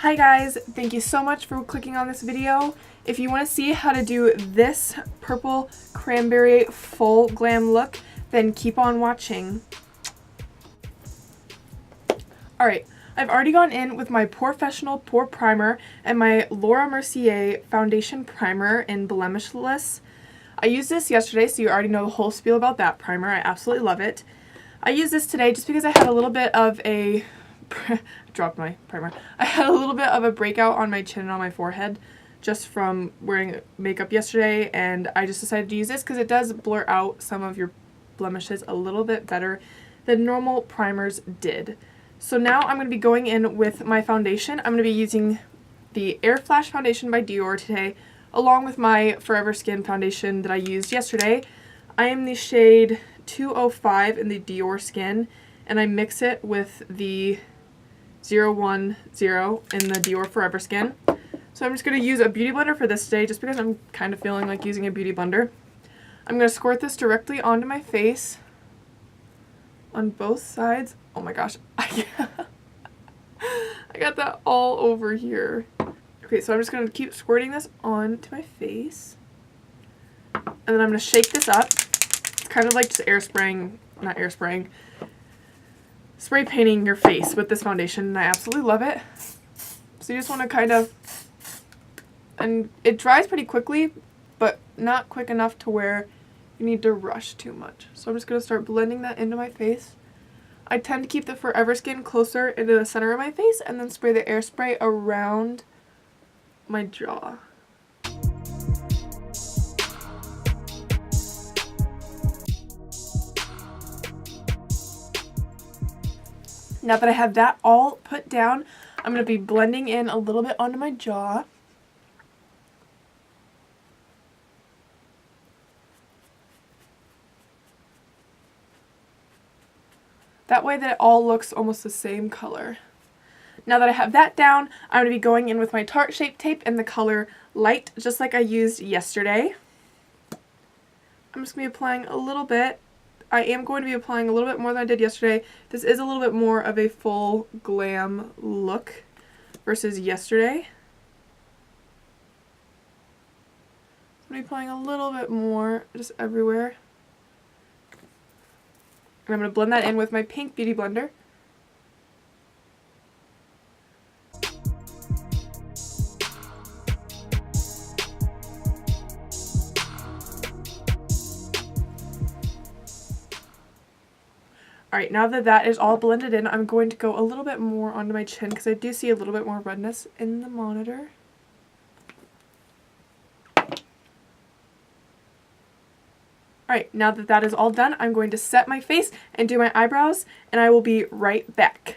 Hi guys, thank you so much for clicking on this video. If you want to see how to do this purple cranberry full glam look, then keep on watching. Alright, I've already gone in with my Professional Pore Primer and my Laura Mercier Foundation Primer in Blemishless. I used this yesterday, so you already know the whole spiel about that primer. I absolutely love it. I used this today just because I had a little bit of a dropped my primer. I had a little bit of a breakout on my chin and on my forehead just from wearing makeup yesterday, and I just decided to use this because it does blur out some of your blemishes a little bit better than normal primers did. So now I'm going to be going in with my foundation. I'm going to be using the Air Flash foundation by Dior today, along with my Forever Skin foundation that I used yesterday. I am the shade 205 in the Dior Skin, and I mix it with the 010 in the Dior Forever Skin. So I'm just going to use a beauty blender for this today just because I'm kind of feeling like using a beauty blender. I'm going to squirt this directly onto my face on both sides. Oh my gosh, I got that all over here. Okay, so I'm just going to keep squirting this onto my face. And then I'm going to shake this up. It's kind of like just spray painting your face with this foundation, and I absolutely love it. So you just want to kind of, and it dries pretty quickly, but not quick enough to where you need to rush too much. So I'm just going to start blending that into my face. I tend to keep the Forever Skin closer into the center of my face and then spray the air spray around my jaw. Now that I have that all put down, I'm going to be blending in a little bit onto my jaw. That way that it all looks almost the same color. Now that I have that down, I'm going to be going in with my Tarte Shape Tape in the color Light, just like I used yesterday. I'm just going to be applying a little bit. I am going to be applying a little bit more than I did yesterday. This is a little bit more of a full glam look versus yesterday. I'm going to be applying a little bit more just everywhere. And I'm going to blend that in with my pink beauty blender. Alright, now that that is all blended in, I'm going to go a little bit more onto my chin because I do see a little bit more redness in the monitor. Alright, now that that is all done, I'm going to set my face and do my eyebrows, and I will be right back.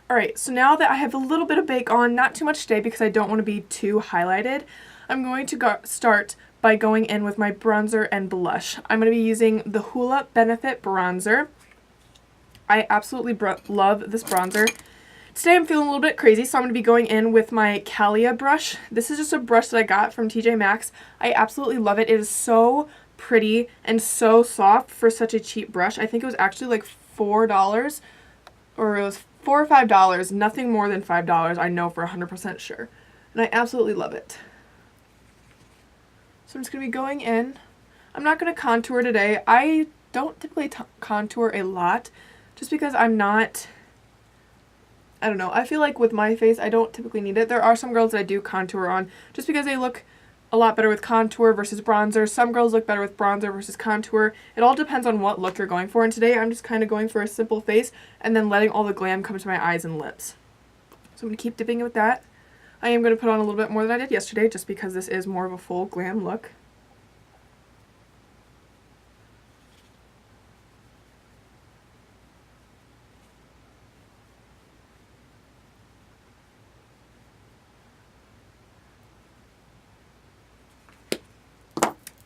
Alright, so now that I have a little bit of bake on, not too much today because I don't want to be too highlighted, I'm going to start by going in with my bronzer and blush. I'm going to be using the Hoola Benefit Bronzer. I absolutely love this bronzer. Today I'm feeling a little bit crazy, so I'm going to be going in with my Calia brush. This is just a brush that I got from TJ Maxx. I absolutely love it. It is so pretty and so soft for such a cheap brush. I think it was actually like $4, or it was $4 or $5, nothing more than $5, I know for 100% sure. And I absolutely love it. So I'm just going to be going in. I'm not going to contour today. I don't typically contour a lot, just because I'm not, I don't know, I feel like with my face I don't typically need it. There are some girls that I do contour on just because they look a lot better with contour versus bronzer. Some girls look better with bronzer versus contour. It all depends on what look you're going for, and today I'm just kind of going for a simple face and then letting all the glam come to my eyes and lips. So I'm going to keep dipping it with that. I am going to put on a little bit more than I did yesterday just because this is more of a full glam look.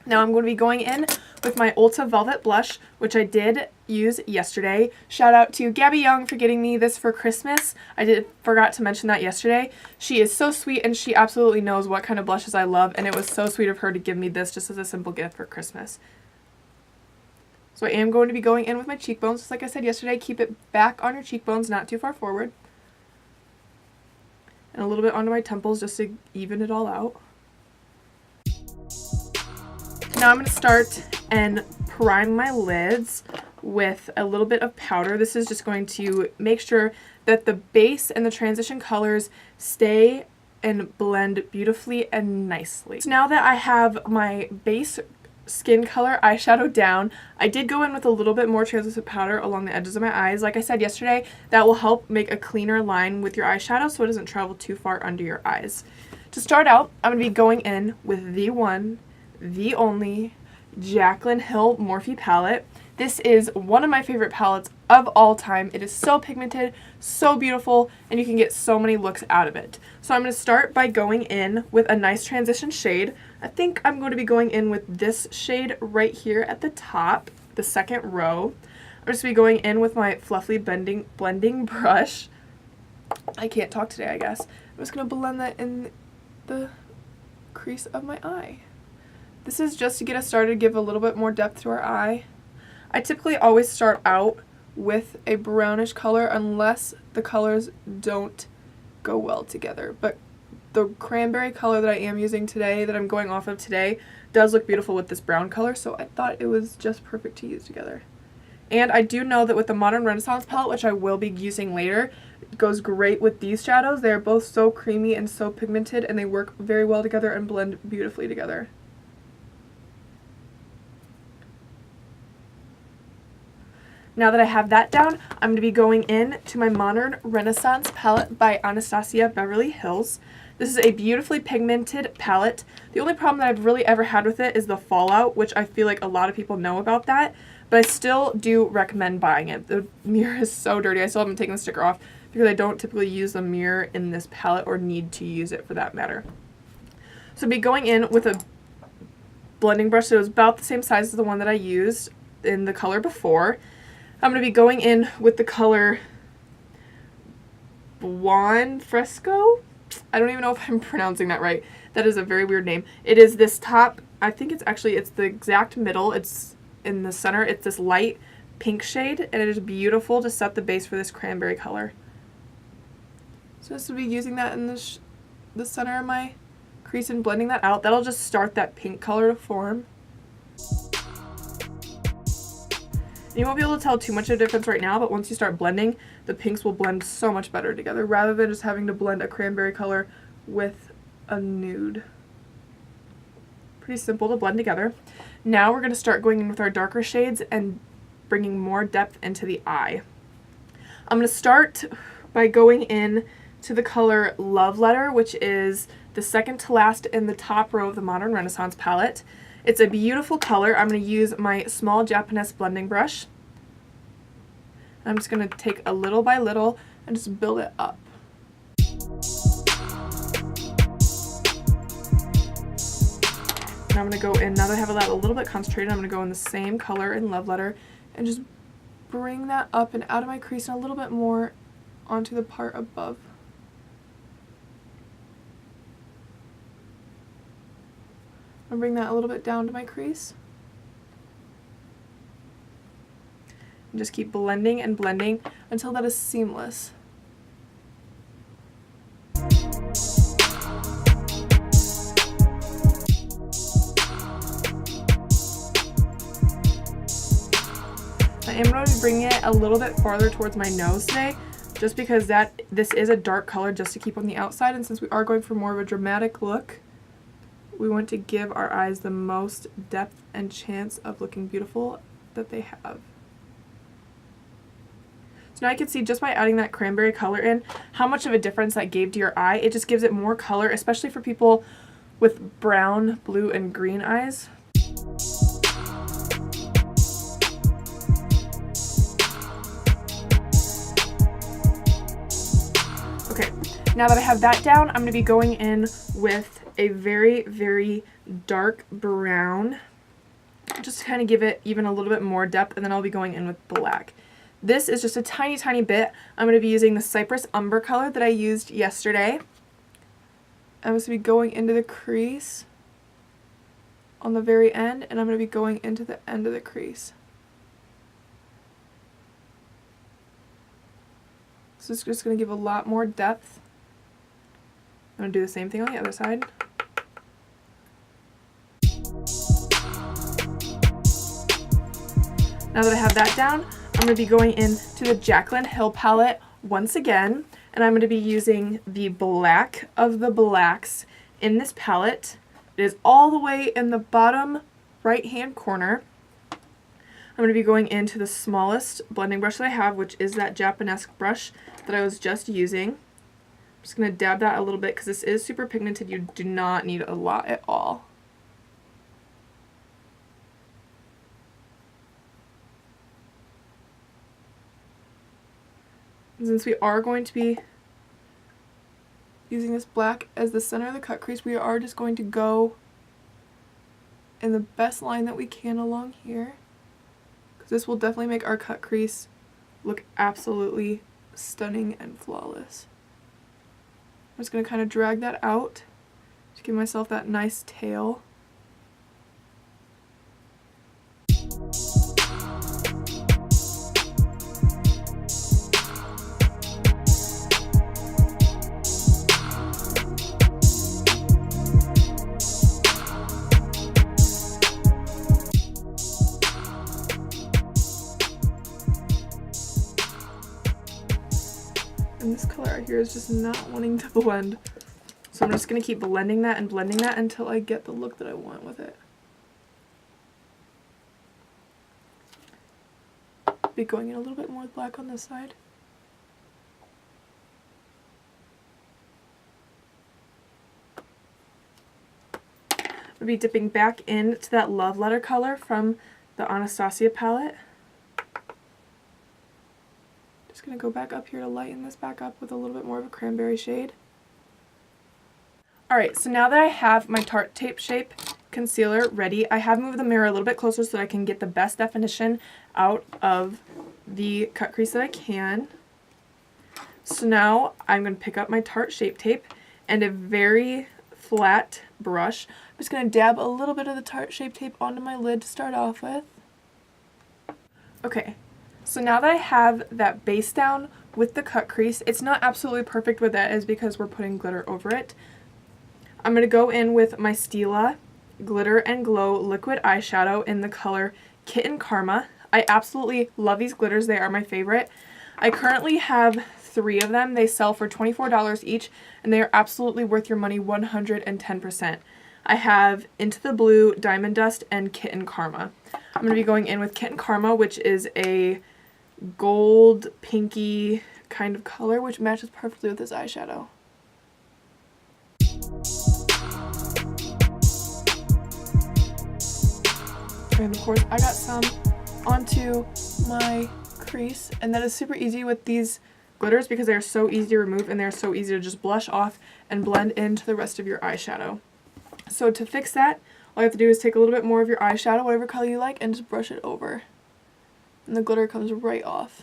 Now I'm going to be going in with my Ulta Velvet Blush, which I did use yesterday. Shout out to Gabby Young for getting me this for Christmas. I forgot to mention that yesterday. She is so sweet and she absolutely knows what kind of blushes I love, and it was so sweet of her to give me this just as a simple gift for Christmas. So I am going to be going in with my cheekbones. Just like I said yesterday, keep it back on your cheekbones, not too far forward. and a little bit onto my temples just to even it all out. Now I'm going to start and prime my lids with a little bit of powder. This is just going to make sure that the base and the transition colors stay and blend beautifully and nicely. So now that I have my base skin color eyeshadow down, I did go in with a little bit more translucent powder along the edges of my eyes. Like I said yesterday, that will help make a cleaner line with your eyeshadow so it doesn't travel too far under your eyes. To start out, I'm going to be going in with the one, the only Jaclyn Hill Morphe palette. This is one of my favorite palettes of all time. It is so pigmented, so beautiful, and you can get so many looks out of it. So I'm going to start by going in with a nice transition shade. I think I'm going to be going in with this shade right here at the top, the second row. I'm just going to be going in with my fluffy blending brush. I can't talk today, I guess. I'm just going to blend that in the crease of my eye. This is just to get us started, give a little bit more depth to our eye. I typically always start out with a brownish color unless the colors don't go well together. But the cranberry color that I am using today, that I'm going off of today, does look beautiful with this brown color, so I thought it was just perfect to use together. And I do know that with the Modern Renaissance palette, which I will be using later, it goes great with these shadows. They are both so creamy and so pigmented, and they work very well together and blend beautifully together. Now that I have that down, I'm going to be going in to my Modern Renaissance palette by Anastasia Beverly Hills. This is a beautifully pigmented palette. The only problem that I've really ever had with it is the fallout, which I feel like a lot of people know about that, but I still do recommend buying it. The mirror is so dirty. I still haven't taken the sticker off because I don't typically use the mirror in this palette or need to use it for that matter. So I'll be going in with a blending brush that was about the same size as the one that I used in the color before. I'm going to be going in with the color Buon Fresco. I don't even know if I'm pronouncing that right. That is a very weird name. It is this top, I think it's the exact middle. It's in the center. It's this light pink shade, and it is beautiful to set the base for this cranberry color. So just to be using that in the center of my crease and blending that out. That'll just start that pink color to form. You won't be able to tell too much of a difference right now, but once you start blending, the pinks will blend so much better together rather than just having to blend a cranberry color with a nude. Pretty simple to blend together. Now we're going to start going in with our darker shades and bringing more depth into the eye. I'm going to start by going in to the color Love Letter, which is the second to last in the top row of the Modern Renaissance palette. It's a beautiful color. I'm going to use my small Japanese blending brush. I'm just going to take a little by little and just build it up. Now I'm going to go in, now that I have that a little bit concentrated, I'm going to go in the same color in Love Letter and just bring that up and out of my crease and a little bit more onto the part above. I'll bring that a little bit down to my crease. And just keep blending and blending until that is seamless. I am going to be bringing it a little bit farther towards my nose today, just because this is a dark color just to keep on the outside, and since we are going for more of a dramatic look, we want to give our eyes the most depth and chance of looking beautiful that they have. So now I can see just by adding that cranberry color in how much of a difference that gave to your eye. It just gives it more color, especially for people with brown, blue, and green eyes. Okay, now that I have that down, I'm going to be going in with a very, very dark brown, just to kind of give it even a little bit more depth, and then I'll be going in with black. This is just a tiny, tiny bit. I'm going to be using the Cypress Umber color that I used yesterday. I'm going to be going into the crease on the very end, and I'm going to be going into the end of the crease. So it's just going to give a lot more depth. I'm going to do the same thing on the other side. Now that I have that down, I'm going to be going into the Jaclyn Hill palette once again, and I'm going to be using the black of the blacks in this palette. It is all the way in the bottom right hand corner. I'm going to be going into the smallest blending brush that I have, which is that Japanesque brush that I was just using. I'm just going to dab that a little bit because this is super pigmented. You do not need a lot at all. And since we are going to be using this black as the center of the cut crease, we are just going to go in the best line that we can along here. This will definitely make our cut crease look absolutely stunning and flawless. I'm just going to kind of drag that out to give myself that nice tail. And this color right here is just not wanting to blend. So I'm just going to keep blending that until I get the look that I want with it. Be going in a little bit more with black on this side. I'll be dipping back into that Love Letter color from the Anastasia palette. Just going to go back up here to lighten this back up with a little bit more of a cranberry shade. Alright, so now that I have my Tarte Tape Shape concealer ready, I have moved the mirror a little bit closer so that I can get the best definition out of the cut crease that I can. So now I'm going to pick up my Tarte Shape Tape and a very flat brush. I'm just going to dab a little bit of the Tarte Shape Tape onto my lid to start off with. Okay. So now that I have that base down with the cut crease, it's not absolutely perfect what that is because we're putting glitter over it. I'm going to go in with my Stila Glitter and Glow liquid eyeshadow in the color Kitten Karma. I absolutely love these glitters. They are my favorite. I currently have 3 of them. They sell for $24 each, and they are absolutely worth your money 110%. I have Into the Blue, Diamond Dust, and Kitten Karma. I'm going to be going in with Kitten Karma, which is a gold pinky kind of color, which matches perfectly with this eyeshadow. And of course I got some onto my crease, and that is super easy with these glitters because they are so easy to remove and they're so easy to just blush off and blend into the rest of your eyeshadow. So to fix that, all you have to do is take a little bit more of your eyeshadow, whatever color you like, and just brush it over. And the glitter comes right off.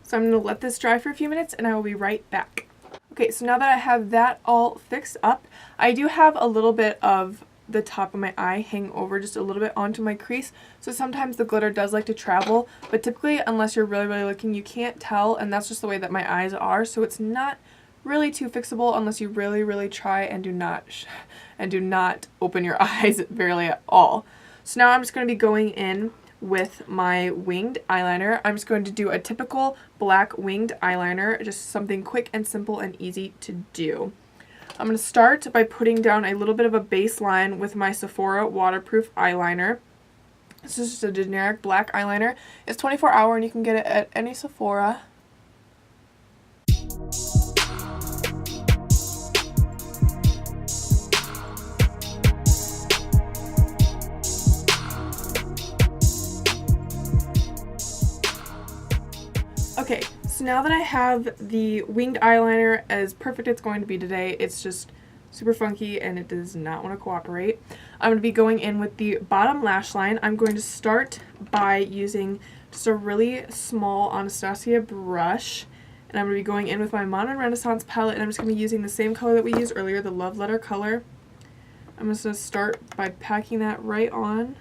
So I'm going to let this dry for a few minutes and I will be right back. Okay, so now that I have that all fixed up, I do have a little bit of the top of my eye hang over just a little bit onto my crease. So sometimes the glitter does like to travel, but typically unless you're really looking, you can't tell, and that's just the way that my eyes are. So it's not really too fixable unless you really try and do not open your eyes barely at all. So now I'm just going to be going in with my winged eyeliner. I'm just going to do a typical black winged eyeliner, just something quick and simple and easy to do. I'm going to start by putting down a little bit of a baseline with my Sephora waterproof eyeliner. This is just a generic black eyeliner. It's 24-hour and you can get it at any Sephora. So now that I have the winged eyeliner as perfect it's going to be today, it's just super funky and it does not want to cooperate. I'm going to be going in with the bottom lash line. I'm going to start by using just a really small Anastasia brush, and I'm going to be going in with my Modern Renaissance palette, and I'm just going to be using the same color that we used earlier, the Love Letter color. I'm just going to start by packing that right on.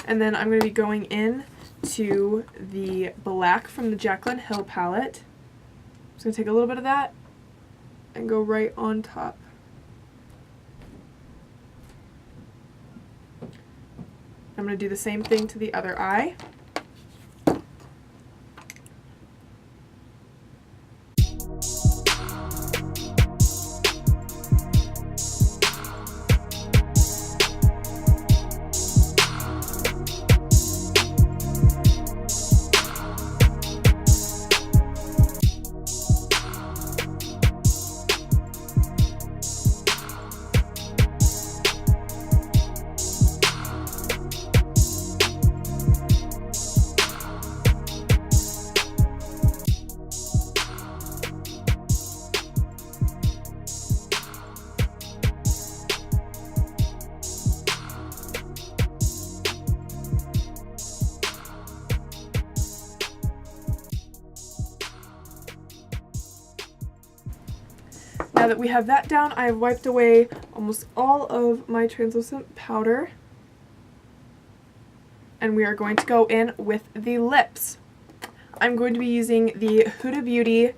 And then I'm going to be going in to the black from the Jaclyn Hill palette. I'm just going to take a little bit of that and go right on top. I'm going to do the same thing to the other eye. Now that we have that down, I've wiped away almost all of my translucent powder. And we are going to go in with the lips. I'm going to be using the Huda Beauty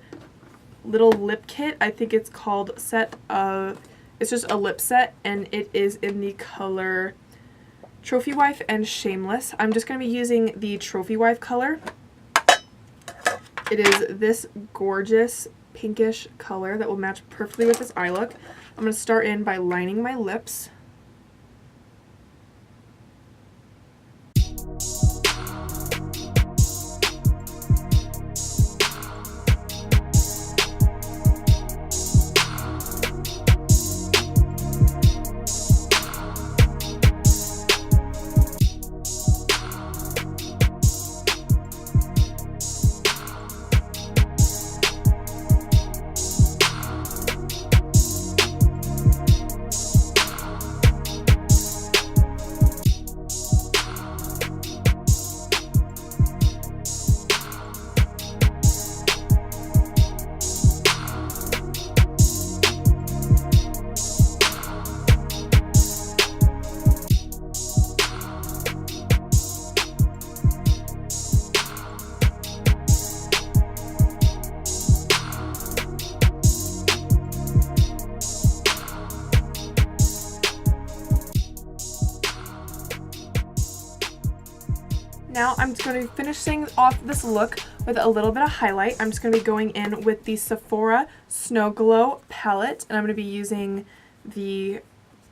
little lip kit. I think it's called it's just a lip set, and it is in the color Trophy Wife and Shameless. I'm just going to be using the Trophy Wife color. It is this gorgeous pinkish color that will match perfectly with this eye look. I'm going to start in by lining my lips. Now I'm just going to finish finishing off this look with a little bit of highlight. I'm just going to be going in with the Sephora Snow Glow palette, and I'm going to be using the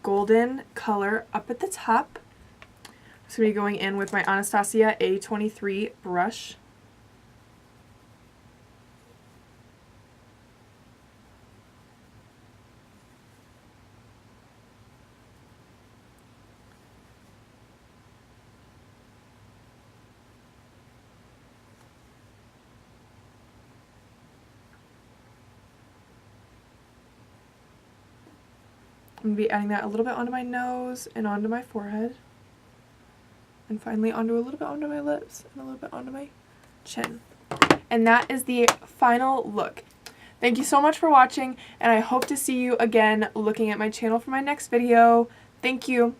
golden color up at the top. I'm just going to be going in with my Anastasia A23 brush. I'm going to be adding that a little bit onto my nose and onto my forehead. And finally onto a little bit onto my lips and a little bit onto my chin. And that is the final look. Thank you so much for watching, and I hope to see you again looking at my channel for my next video. Thank you.